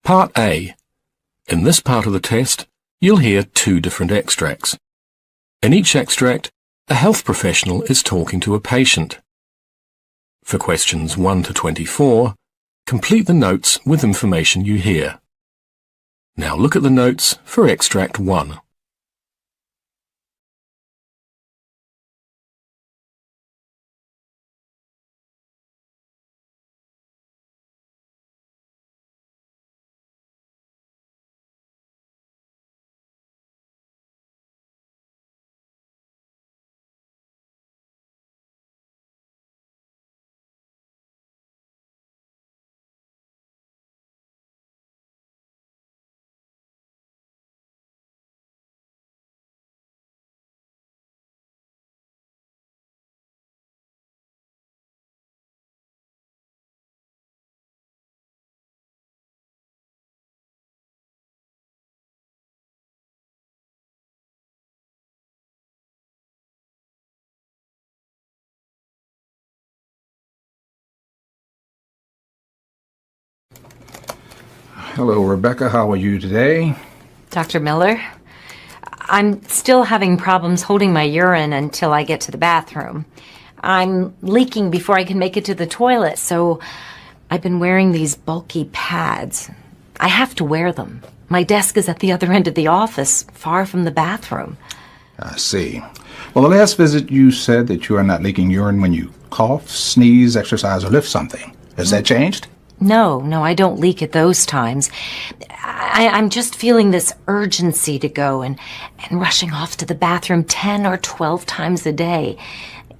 Part A. In this part of the test, you'll hear two different extracts. In each extract, a health professional is talking to a patient. For questions 1 to 24, complete the notes with information you hear. Now look at the notes for extract 1. Hello, Rebecca. How are you today? Dr. Miller, I'm still having problems holding my urine until I get to the bathroom. I'm leaking before I can make it to the toilet, so I've been wearing these bulky pads. I have to wear them. My desk is at the other end of the office, far from the bathroom. I see. Well, the last visit you said that you are not leaking urine when you cough, sneeze, exercise, or lift something. Has that changed? No, I don't leak at those times. I'm just feeling this urgency to go and rushing off to the bathroom 10 or 12 times a day.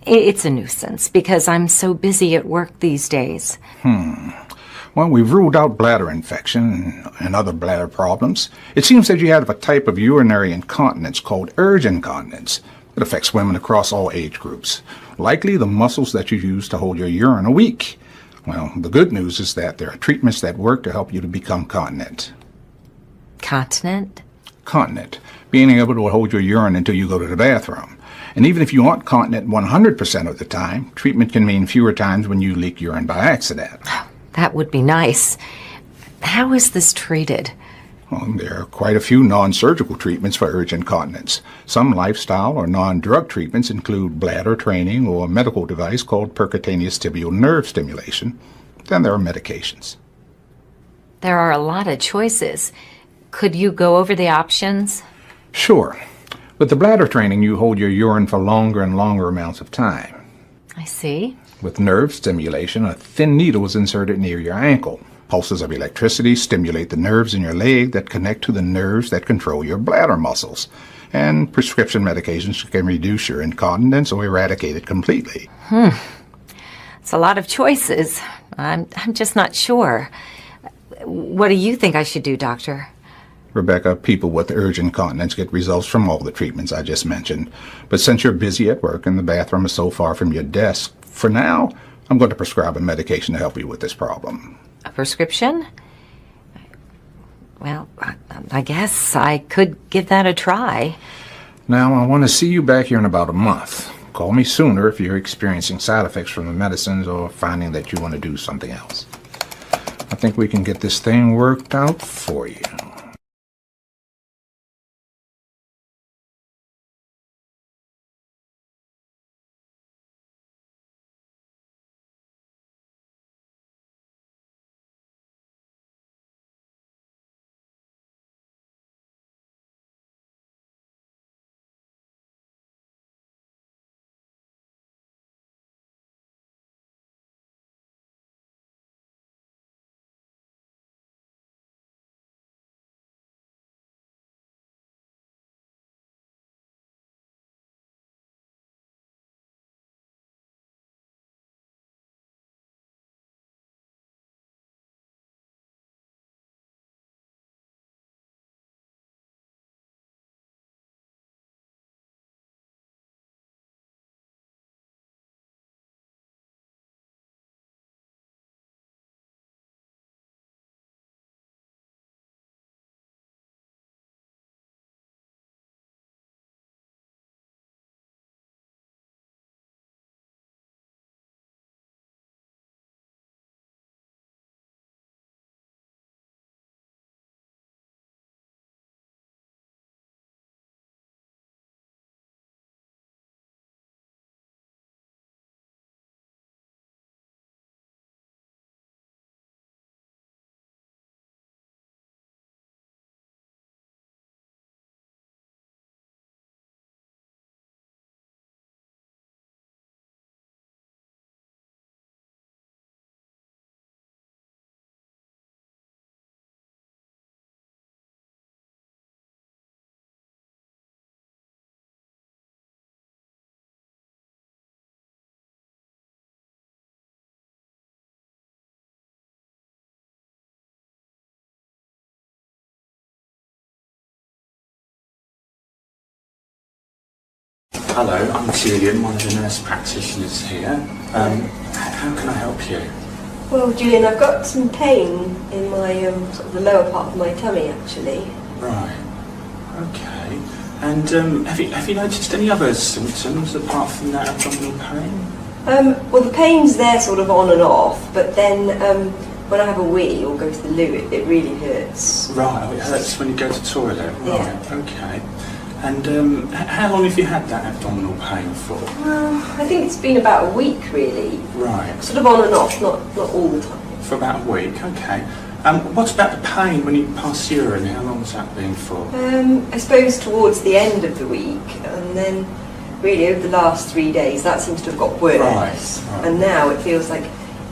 It's a nuisance because I'm so busy at work these days. Well, we've ruled out bladder infection and other bladder problems. It seems that you have a type of urinary incontinence called urge incontinence. It affects women across all age groups. Likely the muscles that you use to hold your urine are weak. Well, the good news is that there are treatments that work to help you to become continent. Continent? Continent, being able to hold your urine until you go to the bathroom. And even if you aren't continent 100% of the time, treatment can mean fewer times when you leak urine by accident. That would be nice. How is this treated? Well, there are quite a few non-surgical treatments for urge incontinence. Some lifestyle or non-drug treatments include bladder training or a medical device called percutaneous tibial nerve stimulation. Then there are medications. There are a lot of choices. Could you go over the options? Sure. With the bladder training, you hold your urine for longer and longer amounts of time. I see. With nerve stimulation, a thin needle is inserted near your ankle. Pulses of electricity stimulate the nerves in your leg that connect to the nerves that control your bladder muscles. And prescription medications can reduce your incontinence or eradicate it completely. It's a lot of choices. I'm just not sure. What do you think I should do, Doctor? Rebecca, people with urge incontinence get results from all the treatments I just mentioned. But since you're busy at work and the bathroom is so far from your desk, for now, I'm going to prescribe a medication to help you with this problem. A prescription? Well, I guess I could give that a try. Now, I want to see you back here in about a month. Call me sooner if you're experiencing side effects from the medicines or finding that you want to do something else. I think we can get this thing worked out for you. hello, I'm Julian, one of the nurse practitioners here. How can I help you? Well, Julian, I've got some pain in my sort of the lower part of my tummy, actually. Right. Okay. And have you noticed any other symptoms apart from that abdominal pain? Well, the pain's there sort of on and off, but then when I have a wee or go to the loo, it really hurts. Right. Oh, it hurts when you go to the toilet. Right. Yeah. Okay. And how long have you had that abdominal pain for? Well, I think it's been about a week, really. Right. Sort of on and off, not all the time. For about a week. Okay. What about the pain when you pass urine? How long has that been for? I suppose towards the end of the week, and then really over the last 3 days, that seems to have got worse. Right. And now it feels like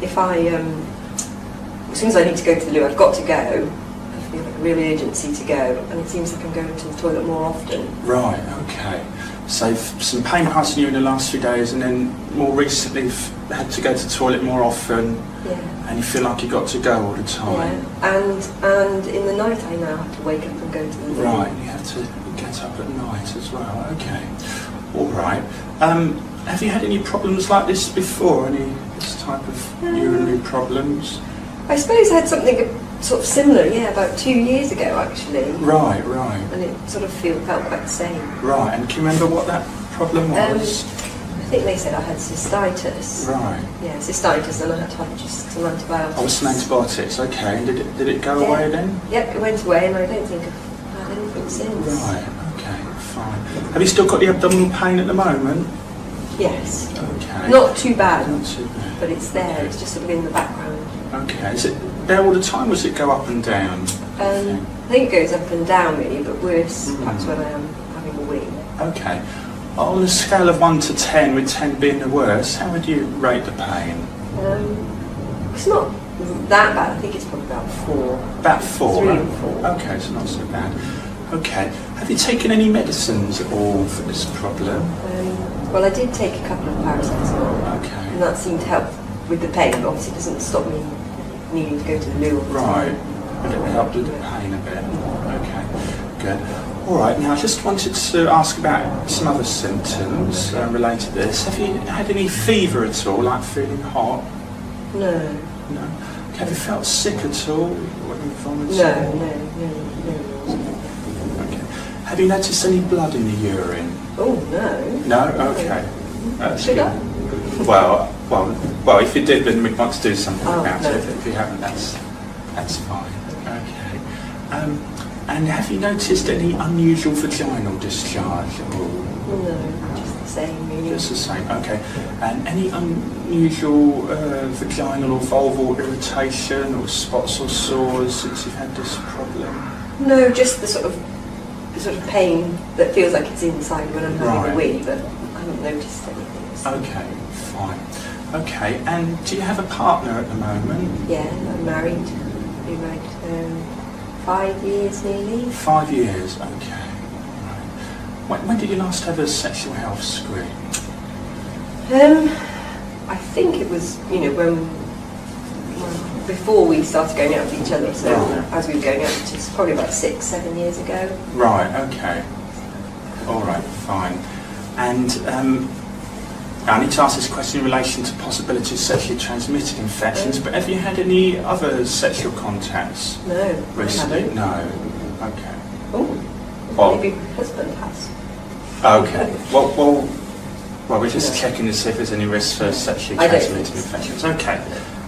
if I, as soon as I need to go to the loo, I've got to go. I feel like a real urgency to go, and it seems like I'm going to the toilet more often. Right, okay. So some pain passing you in the last 3 days, and then more recently you've had to go to the toilet more often, Yeah. and you feel like you've got to go all the time. Yeah. And in the night I now have to wake up and go to the loo. Right, you have to get up at night as well, okay. All right. Have you had any problems like this before, any this type of urinary problems? I suppose I had something sort of similar, yeah, about 2 years ago actually. Right. And it sort of felt quite the same. Right, and can you remember what that problem was? I think they said I had cystitis. Right. Yeah, cystitis, and I had to have just some antibiotics. Oh, some antibiotics, okay. And did it go away then? Yep, it went away, and I don't think I've had anything since. Right, okay, fine. Have you still got the abdominal pain at the moment? Yes. Okay. Not too bad. Not too bad. But it's there, Okay. it's just sort of in the background. Okay, is it there all the time, or does it go up and down? I think it goes up and down really, but worse perhaps when I am having a wee. Okay. On a scale of 1 to 10, with 10 being the worst, how would you rate the pain? It's not that bad, I think it's probably about 4. About 4? 3 and 4. Okay, so not so bad. Okay. Have you taken any medicines at all for this problem? Well, I did take a couple of paracetamol, Okay. and that seemed to help with the pain, but obviously it doesn't stop me needing to go to the loo all the Right. time. But it helped with the pain a bit. Okay, good. All right, now I just wanted to ask about some other symptoms related to this. Have you had any fever at all, like feeling hot? No. No? Have you felt sick at all? Or any vomiting? No. Okay. Have you noticed any blood in the urine? Oh, no. No? Okay. That's Should good. I? Well, if you did, then we'd want to do something Oh, about no. it. If you haven't, that's fine. Okay. And have you noticed any unusual vaginal discharge at all? No, just the same really. Just the same. Okay. And any unusual vaginal or vulval irritation or spots or sores since you've had this problem? No, just the sort of pain that feels like it's inside when I'm having a wee, but I haven't noticed anything. So. Okay, fine. Okay, and do you have a partner at the moment? Yeah, I'm married. Been married 5 years nearly. 5 years, okay. Right. When did you last have a sexual health screen? I think it was, before we started going out with each other, so as we were going out, it's probably about 6, 7 years ago. Right, okay. All right, fine. And I need to ask this question in relation to possibility of sexually transmitted infections, but have you had any other sexual contacts No, recently? I haven't. No. Okay. Oh, Well- maybe my husband has. Okay. Well, we're just checking to see if there's any risk for sexually I don't transmitted think so. infections. Okay,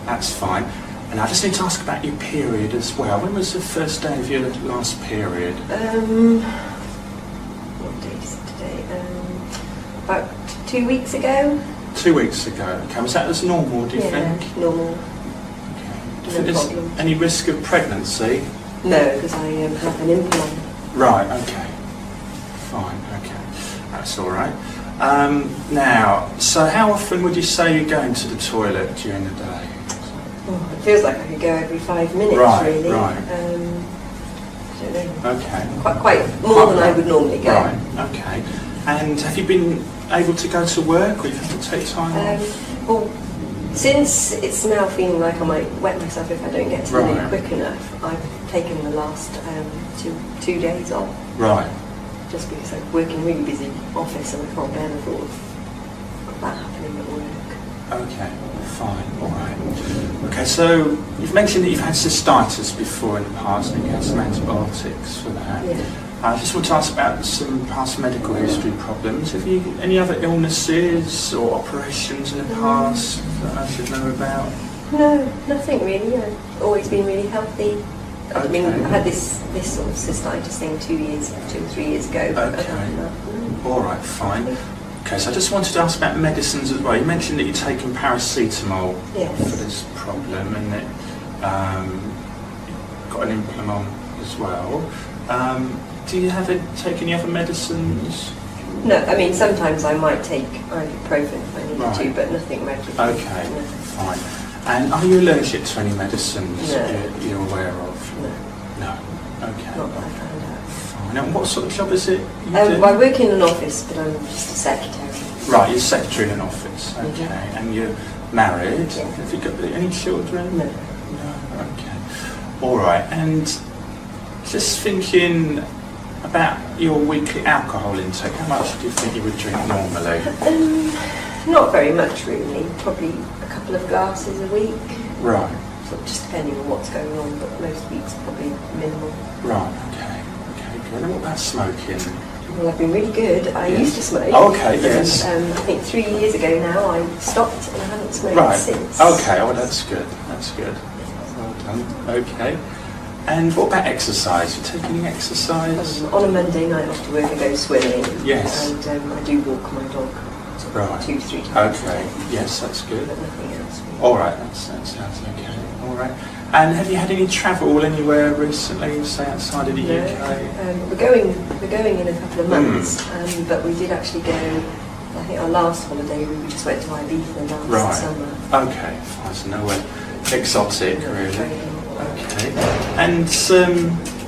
that's fine. And I just need to ask about your period as well. When was the first day of your last period? What day is it today? About 2 weeks ago. 2 weeks ago. Okay, was that as normal, do you think? Normal. Okay. Do you No think there's problem. any risk of pregnancy? No, because I have an implant. Right, okay. Fine, okay. That's all right. Now, so how often would you say you're going to the toilet during the day? Oh, it feels like I could go every 5 minutes, Right, really. right. I don't know. Okay. Quite more than I would normally go. Right, okay. And have you been able to go to work, or you've had to take time off? Well, since it's now feeling like I might wet myself if I don't get to the loo Right. quick enough, I've taken the last two days off. Right. just because I work in a really busy office and I can't bear the thought of that happening at work. Okay, fine, all right. Okay, so you've mentioned that you've had cystitis before in the past and you had some antibiotics for that. Yeah. I just want to ask about some past medical history problems. Have you any other illnesses or operations in the past that I should know about? No, nothing really. I've always been really healthy. I mean, Okay. I had this sort of cystitis thing 2 or 3 years ago. But other than that, no. All right, fine. Okay, so I just wanted to ask about medicines as well. You mentioned that you're taking paracetamol Yes. for this problem and that you've got an implant as well. Do you take any other medicines? No, I mean, sometimes I might take ibuprofen if I needed to, Right. but nothing regularly. Okay, No. fine. And are you allergic to any medicines No. you're aware of? No, No. Okay. not that I found out. Fine. And what sort of job is it you do? Well, I work in an office, but I'm just a secretary. Right, you're secretary in an office. Okay. Mhm. And you're married? Yeah. Have you got any children? No. No. Okay. All right. And just thinking about your weekly alcohol intake, how much do you think you would drink normally? Not very much really. Probably a couple of glasses a week. Right. Sort of just depending on what's going on, but most weeks probably minimal. Right. Okay. Okay. Good. And what about smoking? Well, I've been really good. I Yes. used to smoke. Oh, okay, yes. I think 3 years ago now I stopped and I haven't smoked Right. since. Okay. Oh, that's good. That's good. Well done. Okay. And what about exercise? You take any exercise? On a Monday night after work I go swimming. Yes. And I do walk my dog sort of Right. 2-3 times a Okay. day. Yes, that's good. But nothing else. Really. All right. That sounds okay. All right. And have you had any travel anywhere recently, say outside of the No. UK? We're going in a couple of months, but we did actually go. I think our last holiday we just went to Ibiza last summer. Okay. Fine. So nowhere exotic, really. Training. Okay. And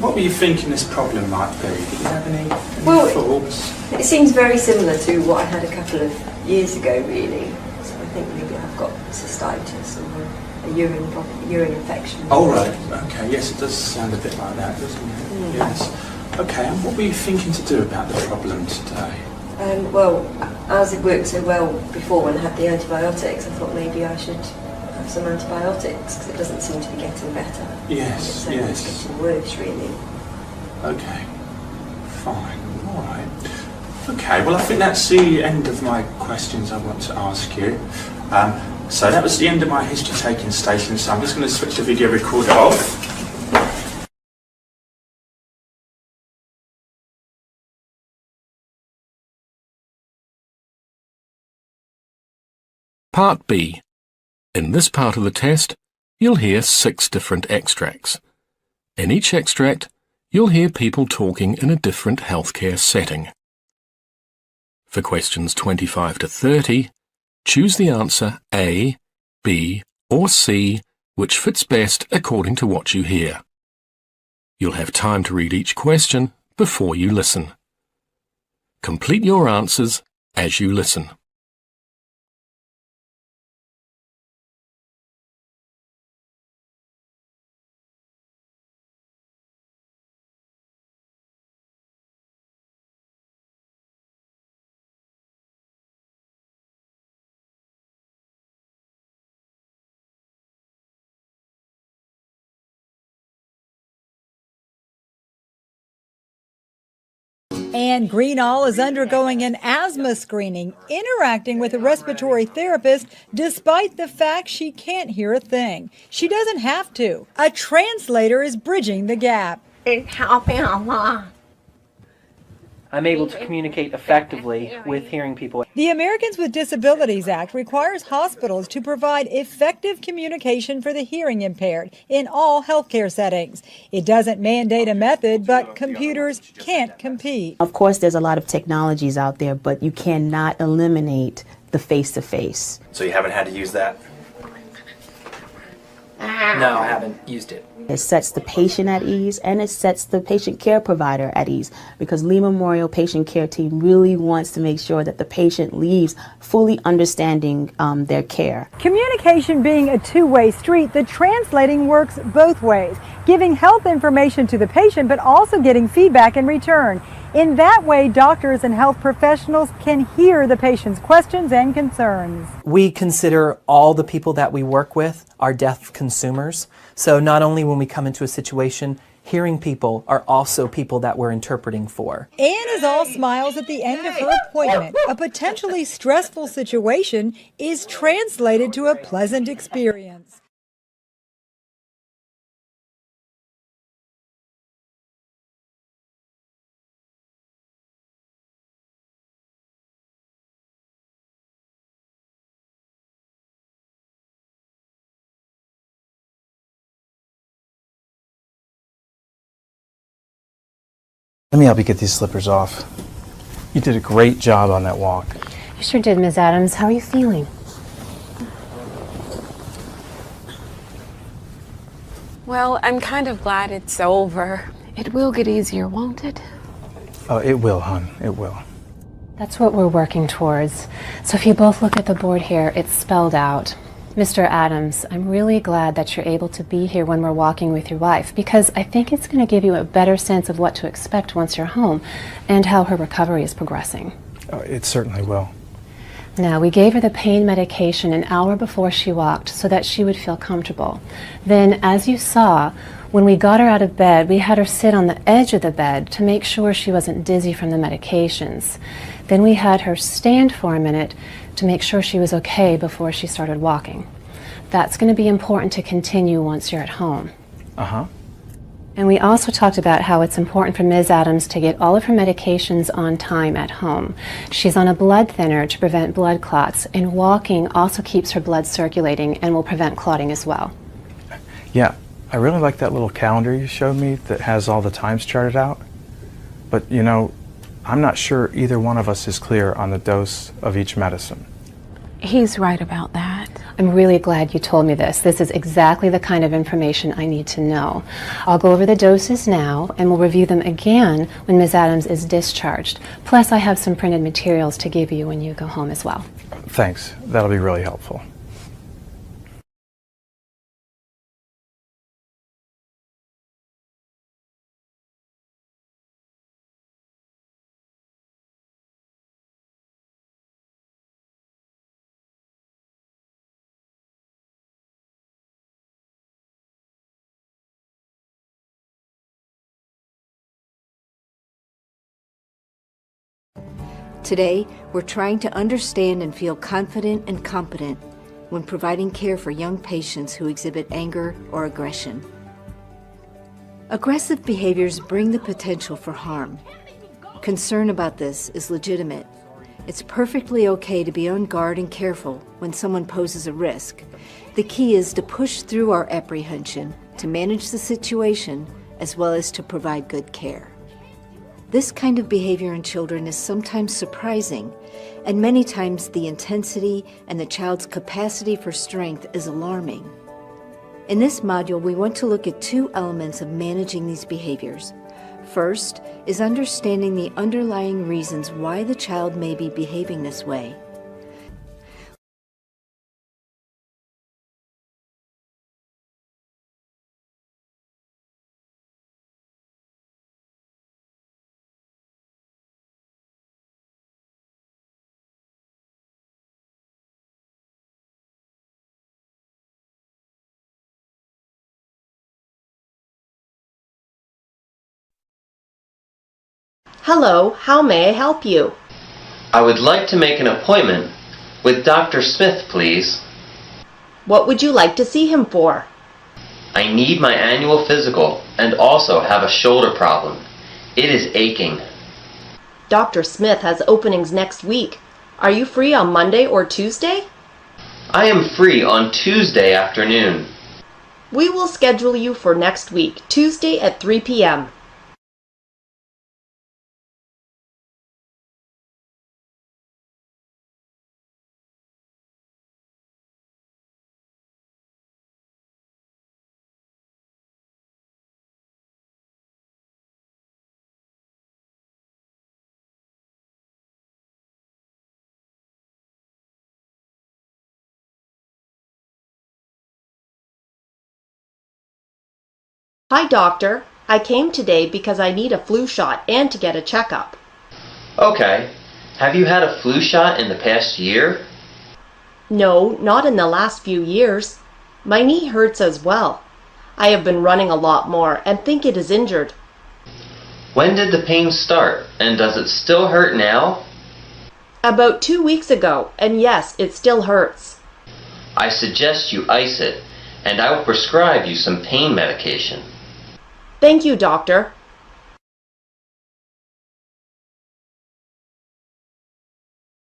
what were you thinking this problem might be? Did you have any Well, thoughts? It seems very similar to what I had a couple of years ago, really. So I think maybe I've got cystitis or a urine infection. Oh, right. Okay. Yes, it does sound a bit like that, doesn't it? Yes. Okay. And what were you thinking to do about the problem today? Well, as it worked so well before when I had the antibiotics, I thought maybe I should have some antibiotics because it doesn't seem to be getting better. Yes. It's Yes. getting worse, really. Okay. Fine. All right. Okay. Well, I think that's the end of my questions I want to ask you. So that was the end of my history taking station. So I'm just going to switch the video recorder off. Part B. In this part of the test, you'll hear 6 different extracts. In each extract, you'll hear people talking in a different healthcare setting. For questions 25 to 30, choose the answer A, B, or C, which fits best according to what you hear. You'll have time to read each question before you listen. Complete your answers as you listen. Anne Greenall is undergoing an asthma screening, interacting with a respiratory therapist despite the fact she can't hear a thing. She doesn't have to. A translator is bridging the gap. I'm able to communicate effectively with hearing people. The Americans with Disabilities Act requires hospitals to provide effective communication for the hearing impaired in all healthcare settings. It doesn't mandate a method, but computers can't compete. Of course, there's a lot of technologies out there, but you cannot eliminate the face-to-face. So you haven't had to use that? No, I haven't used it. It sets the patient at ease, and it sets the patient care provider at ease, because Lee Memorial Patient Care Team really wants to make sure that the patient leaves fully understanding their care. Communication being a two-way street, the translating works both ways, giving health information to the patient but also getting feedback in return. In that way, doctors and health professionals can hear the patient's questions and concerns. We consider all the people that we work with are deaf consumers. So not only when we come into a situation, hearing people are also people that we're interpreting for. Anne is all smiles at the end of her appointment. A potentially stressful situation is translated to a pleasant experience. Let me help you get these slippers off. You did a great job on that walk. You sure did, Ms. Adams. How are you feeling? Well, I'm kind of glad it's over. It will get easier, won't it? Oh, it will, hon. It will. That's what we're working towards. So if you both look at the board here, it's spelled out. Mr. Adams, I'm really glad that you're able to be here when we're walking with your wife, because I think it's going to give you a better sense of what to expect once you're home and how her recovery is progressing. Oh, it certainly will. Now, we gave her the pain medication an hour before she walked so that she would feel comfortable. Then, as you saw, when we got her out of bed, we had her sit on the edge of the bed to make sure she wasn't dizzy from the medications. Then we had her stand for a minute to make sure she was okay before she started walking. That's going to be important to continue once you're at home. Uh-huh. And we also talked about how it's important for Ms. Adams to get all of her medications on time at home. She's on a blood thinner to prevent blood clots, and walking also keeps her blood circulating and will prevent clotting as well. Yeah, I really like that little calendar you showed me that has all the times charted out. But, you know, I'm not sure either one of us is clear on the dose of each medicine. He's right about that. I'm really glad you told me this. This is exactly the kind of information I need to know. I'll go over the doses now, and we'll review them again when Ms. Adams is discharged. Plus, I have some printed materials to give you when you go home as well. Thanks. That'll be really helpful. Today, we're trying to understand and feel confident and competent when providing care for young patients who exhibit anger or aggression. Aggressive behaviors bring the potential for harm. Concern about this is legitimate. It's perfectly okay to be on guard and careful when someone poses a risk. The key is to push through our apprehension, to manage the situation, as well as to provide good care. This kind of behavior in children is sometimes surprising, and many times the intensity and the child's capacity for strength is alarming. In this module, we want to look at two elements of managing these behaviors. First is understanding the underlying reasons why the child may be behaving this way. Hello, how may I help you? I would like to make an appointment with Dr. Smith, please. What would you like to see him for? I need my annual physical and also have a shoulder problem. It is aching. Dr. Smith has openings next week. Are you free on Monday or Tuesday? I am free on Tuesday afternoon. We will schedule you for next week, Tuesday at 3 p.m. Hi, doctor. I came today because I need a flu shot and to get a checkup. Okay. Have you had a flu shot in the past year? No, not in the last few years. My knee hurts as well. I have been running a lot more and think it is injured. When did the pain start, and does it still hurt now? About 2 weeks ago, and yes, it still hurts. I suggest you ice it, and I will prescribe you some pain medication. Thank you, doctor. Hello, I'm here to visit my sister.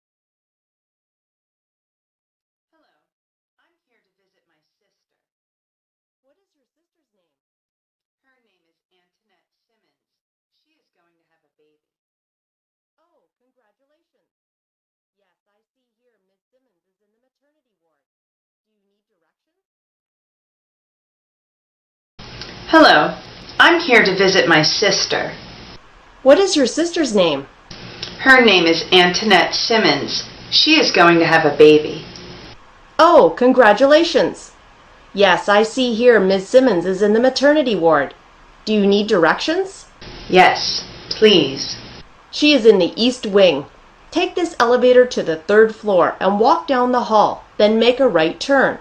What is your sister's name? Her name is Antoinette Simmons. She is going to have a baby. Oh, congratulations. Yes, I see here Miss Simmons is in the maternity ward. Do you need directions? Hello, I'm here to visit my sister. What is your sister's name? Her name is Antoinette Simmons. She is going to have a baby. Oh, congratulations. Yes, I see here Miss Simmons is in the maternity ward. Do you need directions? Yes, please. She is in the East Wing. Take this elevator to the 3rd floor and walk down the hall, then make a right turn.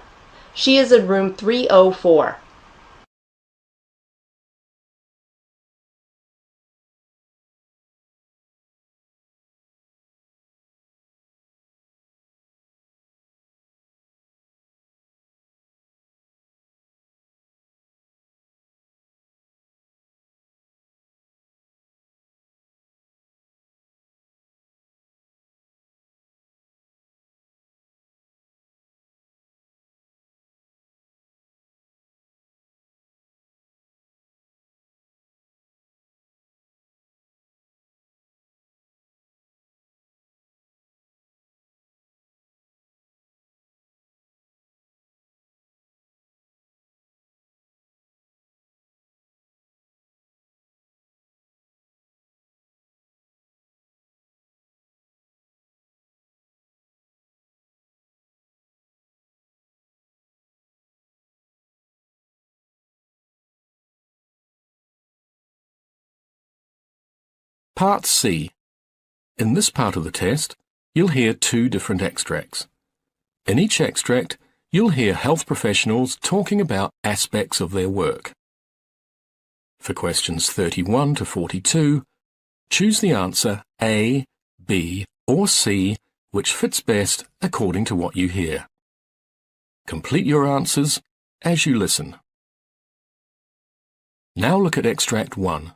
She is in room 304. Part C. In this part of the test, you'll hear 2 different extracts. In each extract, you'll hear health professionals talking about aspects of their work. For questions 31 to 42, choose the answer A, B, or C, which fits best according to what you hear. Complete your answers as you listen. Now look at extract 1.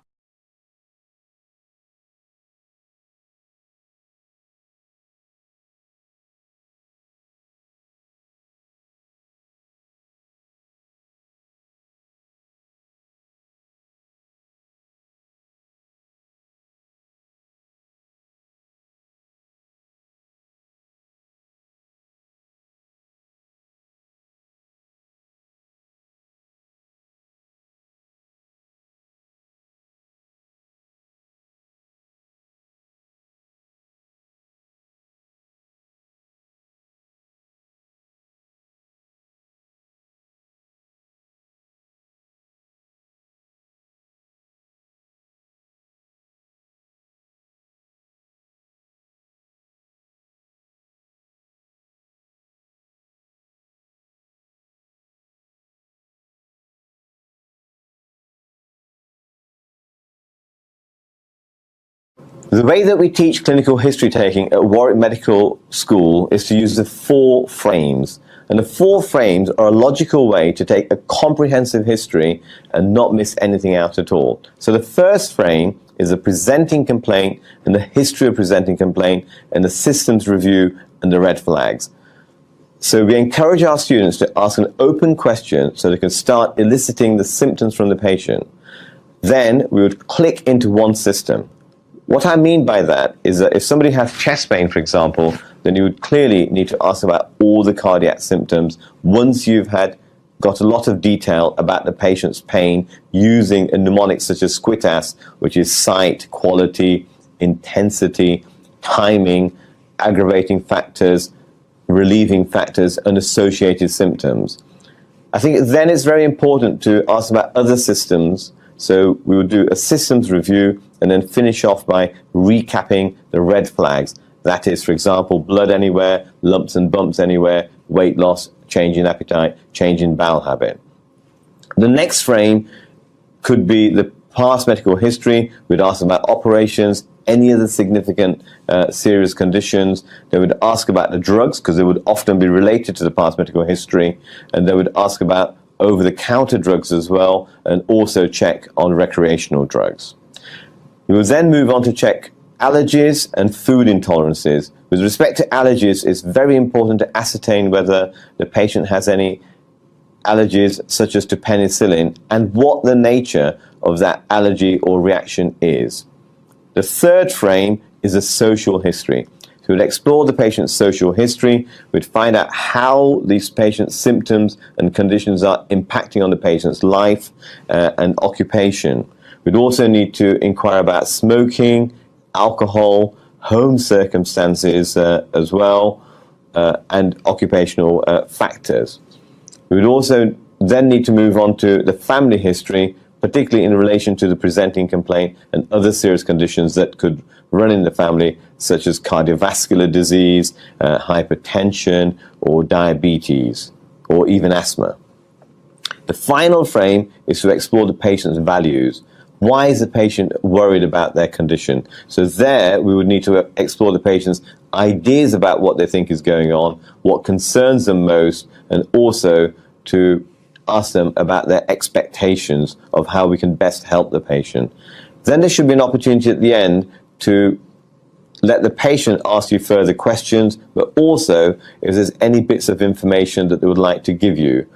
The way that we teach clinical history taking at Warwick Medical School is to use the 4 frames. And the 4 frames are a logical way to take a comprehensive history and not miss anything out at all. So the first frame is a presenting complaint and the history of presenting complaint and the systems review and the red flags. So we encourage our students to ask an open question so they can start eliciting the symptoms from the patient. Then we would click into one system. What I mean by that is that if somebody has chest pain, for example, then you would clearly need to ask about all the cardiac symptoms once you've got a lot of detail about the patient's pain using a mnemonic such as SQUITAS, which is site, quality, intensity, timing, aggravating factors, relieving factors, and associated symptoms. I think then it's very important to ask about other systems So we would do a systems review and then finish off by recapping the red flags. That is, for example, blood anywhere, lumps and bumps anywhere, weight loss, change in appetite, change in bowel habit. The next frame could be the past medical history. We'd ask about operations, any other significant serious conditions. They would ask about the drugs, because they would often be related to the past medical history. And they would ask about over-the-counter drugs as well, and also check on recreational drugs. We would then move on to check allergies and food intolerances. With respect to allergies, it's very important to ascertain whether the patient has any allergies such as to penicillin and what the nature of that allergy or reaction is. The third frame is a social history. So we'd explore the patient's social history. We'd find out how these patient's symptoms and conditions are impacting on the patient's life and occupation. We'd also need to inquire about smoking, alcohol, home circumstances as well, and occupational factors. We would also then need to move on to the family history, particularly in relation to the presenting complaint and other serious conditions that could run in the family, such as cardiovascular disease, hypertension, or diabetes, or even asthma. The final frame is to explore the patient's values. Why is the patient worried about their condition? So there we would need to explore the patient's ideas about what they think is going on, what concerns them most, and also to ask them about their expectations of how we can best help the patient. Then there should be an opportunity at the end to let the patient ask you further questions, but also if there's any bits of information that they would like to give you.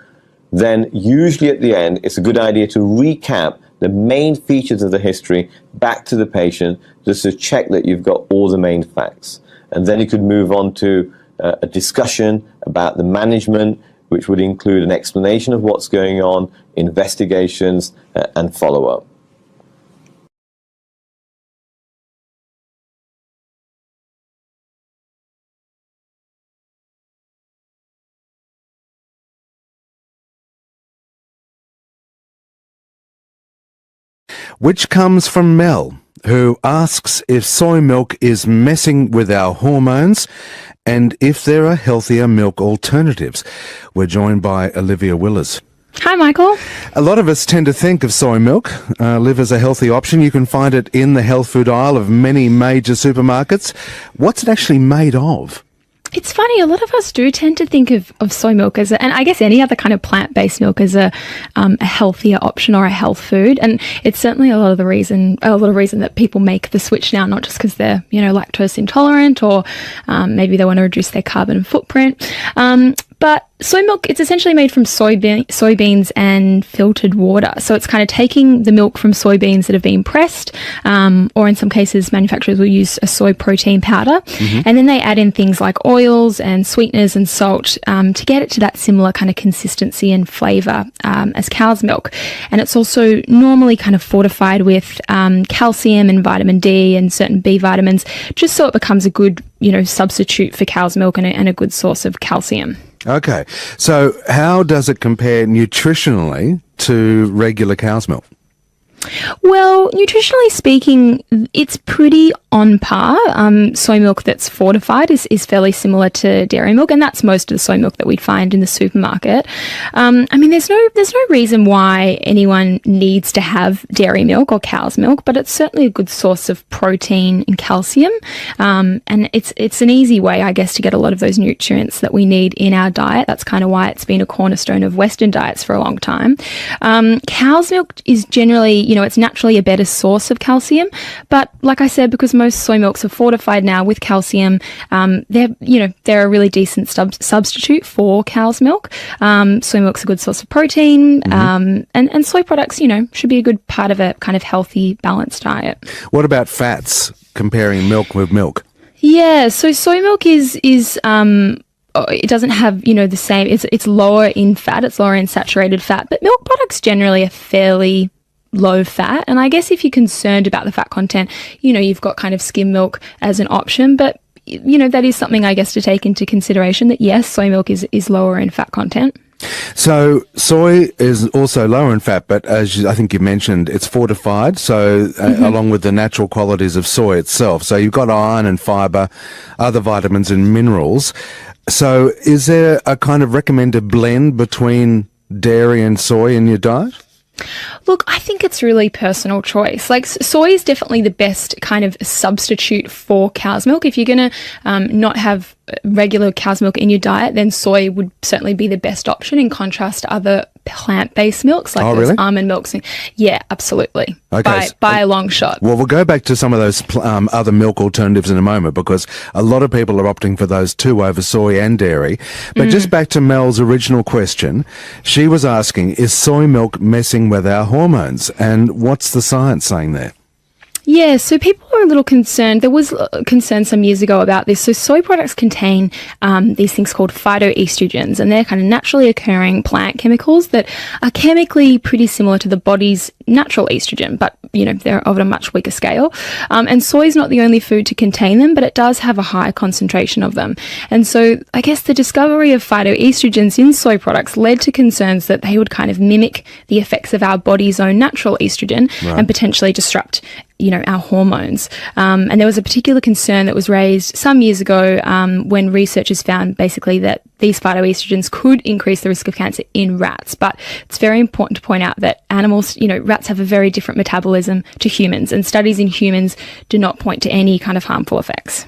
Then usually at the end, it's a good idea to recap the main features of the history back to the patient, just to check that you've got all the main facts. And then you could move on to a discussion about the management, which would include an explanation of what's going on, investigations, and follow-up. Which comes from Mel, who asks if soy milk is messing with our hormones and if there are healthier milk alternatives. We're joined by Olivia Willers. Hi, Michael. A lot of us tend to think of soy milk, live as a healthy option. You can find it in the health food aisle of many major supermarkets. What's it actually made of? It's funny, a lot of us do tend to think of soy milk as, and I guess any other kind of plant-based milk as a healthier option or a health food. And it's certainly a lot of reason that people make the switch now, not just because they're, lactose intolerant or maybe they want to reduce their carbon footprint. But soy milk, it's essentially made from soybeans and filtered water. So it's kind of taking the milk from soybeans that have been pressed, or in some cases, manufacturers will use a soy protein powder. Mm-hmm. And then they add in things like oils and sweeteners and salt to get it to that similar kind of consistency and flavour as cow's milk. And it's also normally kind of fortified with calcium and vitamin D and certain B vitamins, just so it becomes a good, substitute for cow's milk and a good source of calcium. Okay, so how does it compare nutritionally to regular cow's milk? Well, nutritionally speaking, it's pretty on par. Soy milk that's fortified is fairly similar to dairy milk, and that's most of the soy milk that we'd find in the supermarket. There's no reason why anyone needs to have dairy milk or cow's milk, but it's certainly a good source of protein and calcium, and it's an easy way, I guess, to get a lot of those nutrients that we need in our diet. That's kind of why it's been a cornerstone of Western diets for a long time. Cow's milk is generally, it's naturally a better source of calcium, but like I said, because most soy milks are fortified now with calcium, they're a really decent substitute for cow's milk. Soy milk's a good source of protein, and soy products, should be a good part of a kind of healthy, balanced diet. What about fats, comparing milk with milk? Yeah, so soy milk is it doesn't have, the same, it's lower in fat, it's lower in saturated fat, but milk products generally are fairly low fat. And I guess if you're concerned about the fat content, you've got kind of skim milk as an option, but that is something, I guess, to take into consideration, that yes, soy milk is lower in fat content. So soy is also lower in fat, but I think you mentioned, it's fortified, so along with the natural qualities of soy itself. So you've got iron and fibre, other vitamins and minerals. So is there a kind of recommended blend between dairy and soy in your diet? Look, I think it's really personal choice. Like, soy is definitely the best kind of substitute for cow's milk. If you're going to not have regular cow's milk in your diet, then soy would certainly be the best option, in contrast to other plant-based milks like those almond milks. Yeah, absolutely. Okay, by a long shot. Well, we'll go back to some of those other milk alternatives in a moment, because a lot of people are opting for those too over soy and dairy. But just back to Mel's original question, she was asking, is soy milk messing with our hormones? And what's the science saying there? Yeah, so people are a little concerned. There was concern some years ago about this. So soy products contain these things called phytoestrogens, and they're kind of naturally occurring plant chemicals that are chemically pretty similar to the body's natural estrogen, but, you know, they're of a much weaker scale. And soy is not the only food to contain them, but it does have a high concentration of them. And so I guess the discovery of phytoestrogens in soy products led to concerns that they would kind of mimic the effects of our body's own natural estrogen and potentially disrupt, you know, our hormones. And there was a particular concern that was raised some years ago when researchers found basically that these phytoestrogens could increase the risk of cancer in rats. But it's very important to point out that animals, you know, rats have a very different metabolism to humans, and studies in humans do not point to any kind of harmful effects.